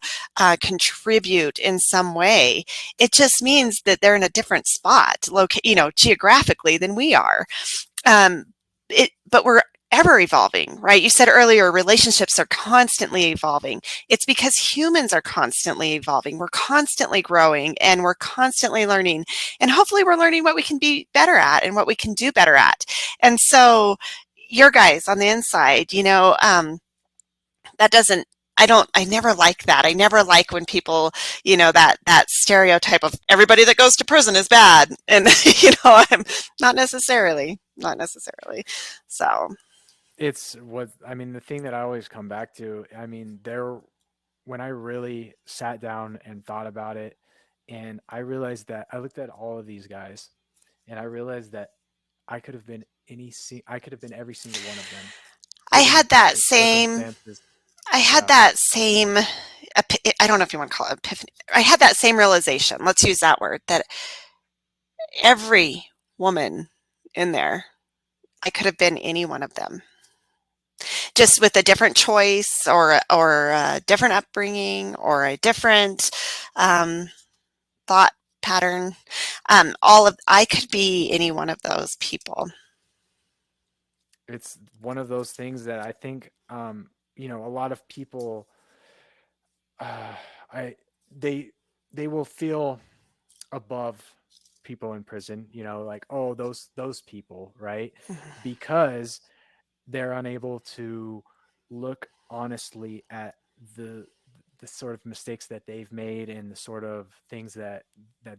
contribute in some way. It just means that they're in a different spot, geographically than we are. Um, but we're ever evolving, right? You said earlier, relationships are constantly evolving. It's because humans are constantly evolving. We're constantly growing and we're constantly learning. And hopefully we're learning what we can be better at and what we can do better at. And so your guys on the inside, that doesn't, I never like that. I never like when people, that stereotype of everybody that goes to prison is bad. And, I'm not necessarily. So, it's what I mean. The thing that I always come back to, I mean, when I really sat down and thought about it, and I realized that I looked at all of these guys, and I realized that I could have been every single one of them, I given had that the same, circumstances. I had Yeah, that same, I don't know if you want to call it epiphany. I had that same realization. Let's use that word, that every woman in there, I could have been any one of them, just with a different choice or a different upbringing or a different thought pattern. I could be any one of those people. it's one of those things that I think, a lot of people, uh, I they they will feel above people in prison, like, oh, those people, right? Because they're unable to look honestly at the the sort of mistakes that they've made and the sort of things that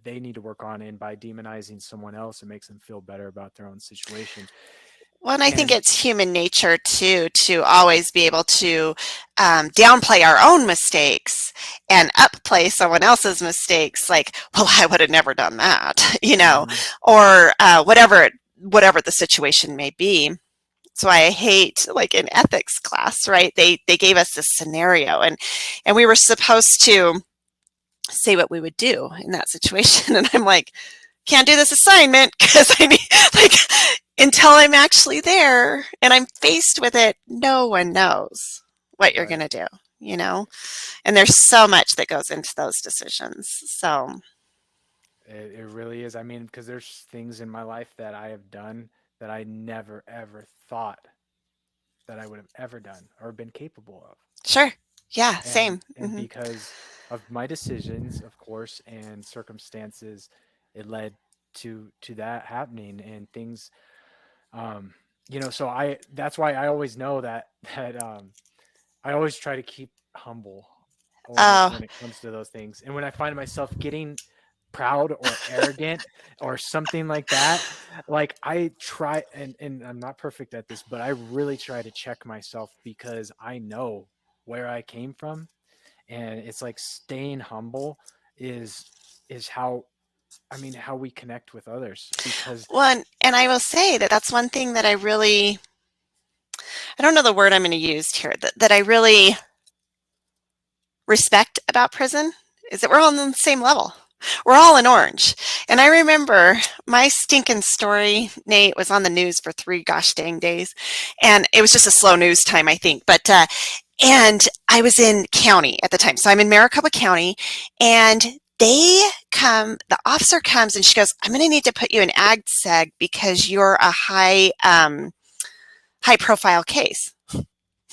they need to work on, and by demonizing someone else, it makes them feel better about their own situation. Well, and I think And it's human nature too to always be able to downplay our own mistakes and upplay someone else's mistakes. Like, well, I would have never done that, mhm, or whatever the situation may be. So I hate, like in ethics class, right? They gave us this scenario, and we were supposed to say what we would do in that situation, and I'm like, can't do this assignment because I need, like, until I'm actually there and I'm faced with it, no one knows what you're going right. to do. you know? And there's so much that goes into those decisions. So, It really is. I mean, because there's things in my life that I have done that I never ever thought that I would have ever done or been capable of. sure. Yeah, and same. and because of my decisions, of course, and circumstances, it led to that happening and things. um so I that's why I always know that I always try to keep humble Oh, when it comes to those things. And when I find myself getting proud or arrogant or something like that, like I try, and I'm not perfect at this, but I really try to check myself because I know where I came from. And it's like staying humble is is how, I mean, how we connect with others. Because one, and I will say that that's one thing that I really, I don't know the word I'm going to use here, that I really respect about prison is that we're all on the same level. We're all in orange. And I remember my stinking story, Nate, was on the news for 3 gosh dang days. And it was just a slow news time, I think. And I was in county at the time. So I'm in Maricopa County, and the officer comes and she goes, I'm going to need to put you in ag seg because you're a high profile case.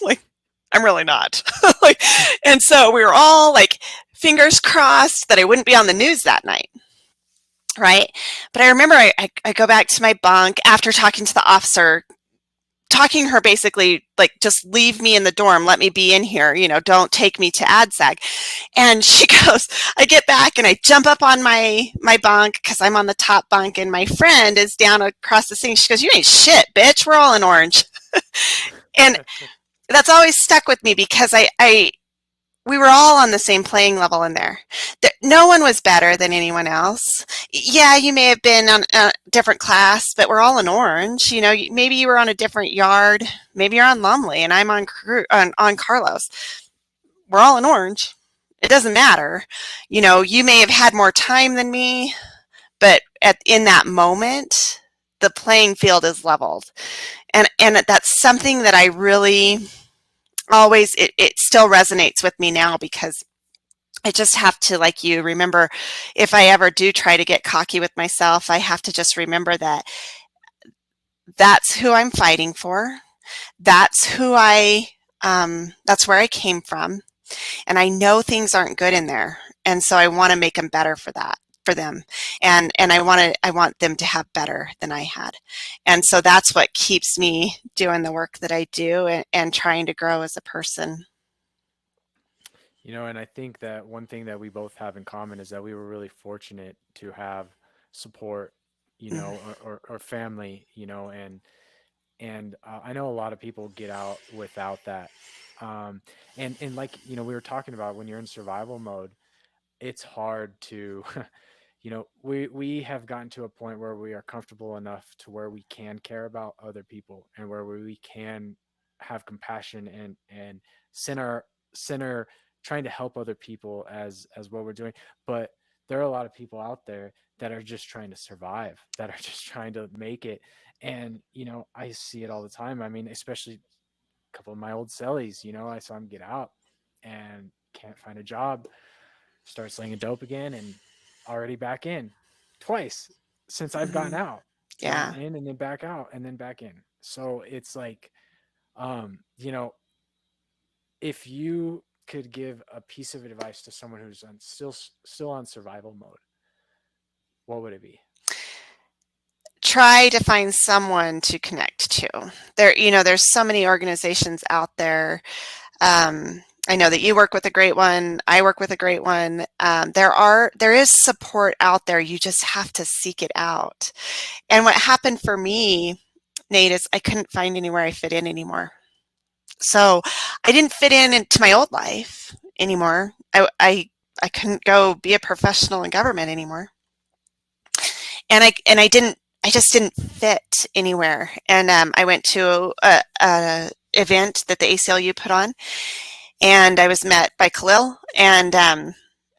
Like, I'm really not. Like, and so we were all like, fingers crossed that I wouldn't be on the news that night. Right. But I remember I go back to my bunk after talking to the officer, talking to her basically like, just leave me in the dorm, let me be in here, don't take me to ADSAG. And she goes, I get back and I jump up on my bunk because I'm on the top bunk and my friend is down across the thing. She goes, you ain't shit, bitch. We're all in orange. And that's always stuck with me because we were all on the same playing level in there. No one was better than anyone else. Yeah, you may have been on a different class, but we're all in orange. Maybe you were on a different yard. Maybe you're on Lumley and I'm on Carlos. We're all in orange. It doesn't matter. You may have had more time than me, but in that moment, the playing field is leveled. And that's something that I really always, it still resonates with me now because I just have to, like you, remember if I ever do try to get cocky with myself, I have to just remember that that's who I'm fighting for. That's that's where I came from. And I know things aren't good in there. And so I want to make them better for them. And I want them to have better than I had. And so that's what keeps me doing the work that I do and trying to grow as a person. and I think that one thing that we both have in common is that we were really fortunate to have support, Mm. or family, and I know a lot of people get out without that. And like, we were talking about, when you're in survival mode, it's hard to we have gotten to a point where we are comfortable enough to where we can care about other people, and where we can have compassion and center center trying to help other people as what we're doing. But there are a lot of people out there that are just trying to survive, that are just trying to make it. And I see it all the time. I mean, especially a couple of my old cellies, I saw them get out and can't find a job, start slinging dope again, and already back in twice since I've gotten Mhm. out, and Yeah. in and then back out and then back in. So it's like, um, you know, if you could give a piece of advice to someone who's still on survival mode, what would it be? Try to find someone to connect to. There's so many organizations out there. I know that you work with a great one. I work with a great one. There is support out there. You just have to seek it out. And what happened for me, Nate, is I couldn't find anywhere I fit in anymore. So I didn't fit in into my old life anymore. I couldn't go be a professional in government anymore. I just didn't fit anywhere. And I went to a event that the ACLU put on, and I was met by Khalil, and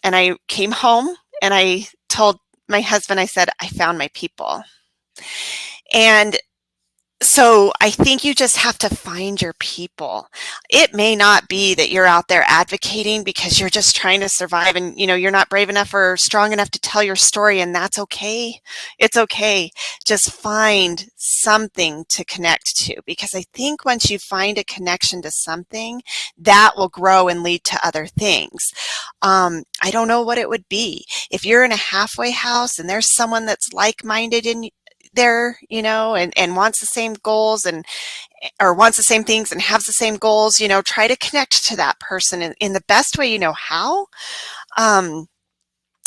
I came home and I told my husband, I said, I found my people. And So I think you just have to find your people. It may not be that you're out there advocating because you're just trying to survive and you're not brave enough or strong enough to tell your story, and that's okay. It's okay. Just find something to connect to, because I think once you find a connection to something, that will grow and lead to other things. I don't know what it would be. If you're in a halfway house and there's someone that's like-minded in there, and wants the same goals and or wants the same things and has the same goals, try to connect to that person in the best way you know how. Um,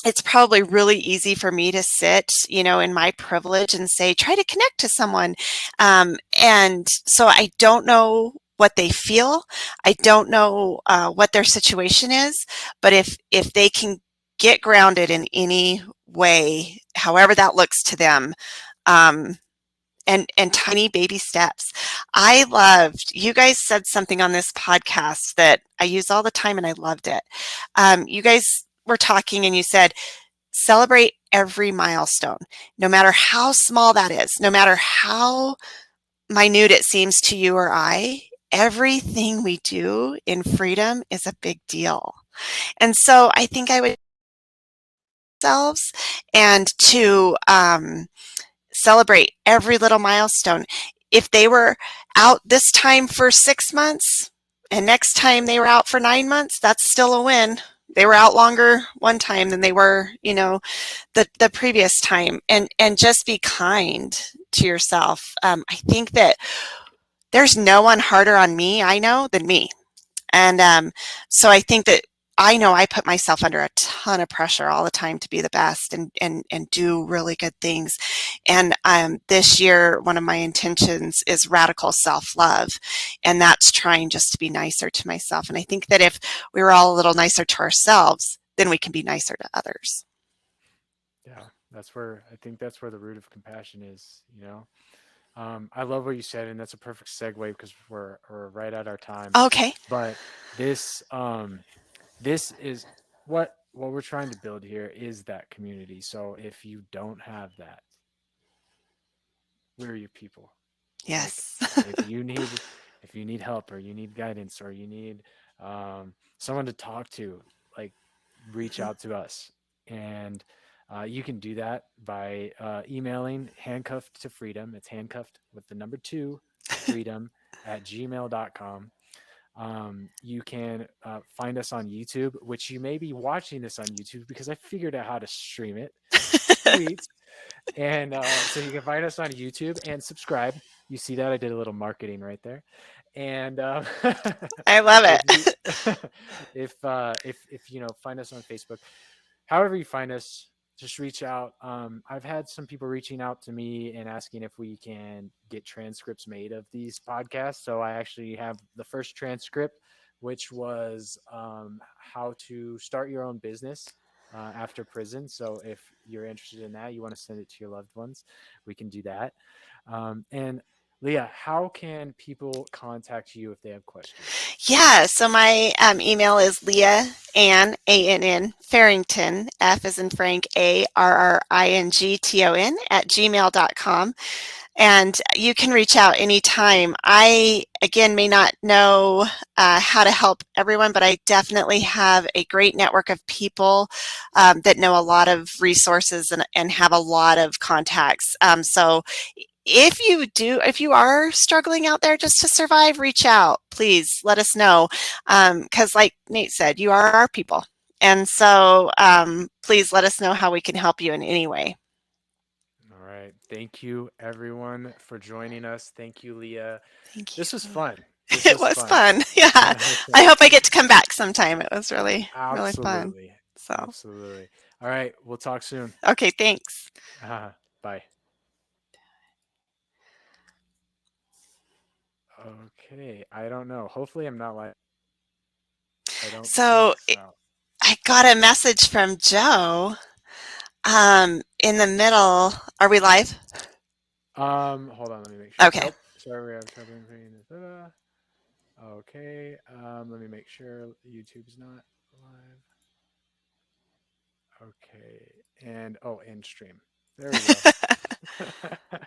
it's probably really easy for me to sit, in my privilege and say, try to connect to someone. And so I don't know what they feel. I don't know what their situation is, but if they can get grounded in any way, however that looks to them, um, and tiny baby steps. I loved, you guys said something on this podcast that I use all the time and I loved it. You guys were talking and you said, celebrate every milestone, no matter how small that is, no matter how minute it seems to you or I. Everything we do in freedom is a big deal. And so I think I would ourselves and to celebrate every little milestone. If they were out this time for 6 months and next time they were out for 9 months, that's still a win. They were out longer one time than they were, the previous time. And just be kind to yourself. I think that there's no one harder on me, I know, than me. And so I think that I know I put myself under a ton of pressure all the time to be the best and do really good things. And this year, one of my intentions is radical self-love. And that's trying just to be nicer to myself. And I think that if we were all a little nicer to ourselves, then we can be nicer to others. Yeah, I think that's where the root of compassion is. I love what you said, and that's a perfect segue because we're right at our time. Okay. But this is what we're trying to build here is that community. So if you don't have that, we're your people. Like Yes. if you need if you need help or you need guidance or you need someone to talk to, like reach out to us. And you can do that by emailing handcuffed to freedom. It's handcuffed with the number two, freedom at gmail.com. You can find us on YouTube, which you may be watching this on YouTube because I figured out how to stream it. Sweet. And so you can find us on YouTube and subscribe. You see that I did a little marketing right there. And I love if you it. if find us on Facebook, however you find us, just reach out. I've had some people reaching out to me and asking if we can get transcripts made of these podcasts. So I actually have the first transcript, which was how to start your own business after prison. So if you're interested in that, you want to send it to your loved ones, we can do that. And Leah, how can people contact you if they have questions? Yeah, so my email is Leah Ann, ANN, Farrington, F as in Frank, ARRINGTON at gmail.com. And you can reach out anytime. I, again, may not know how to help everyone, but I definitely have a great network of people that know a lot of resources and have a lot of contacts. So if you are struggling out there just to survive, reach out. Please let us know. Because like Nate said, you are our people. And so please let us know how we can help you in any way. All right. Thank you, everyone, for joining us. Thank you, Leah. Thank you. This was fun. This It was was fun. fun. Yeah. I Okay. hope I get to come back sometime. It was really, really fun. Absolutely. So, Absolutely. All right. We'll talk soon. okay, thanks. Bye. Okay. I don't know. Hopefully, I'm not like, I don't So think so. I got a message from Joe in the middle. Are we live? Hold on. Let me make sure. Okay. Nope. Sorry, we have trouble creating this. Okay. Let me make sure YouTube's not live. Okay. And oh, end stream. There we go.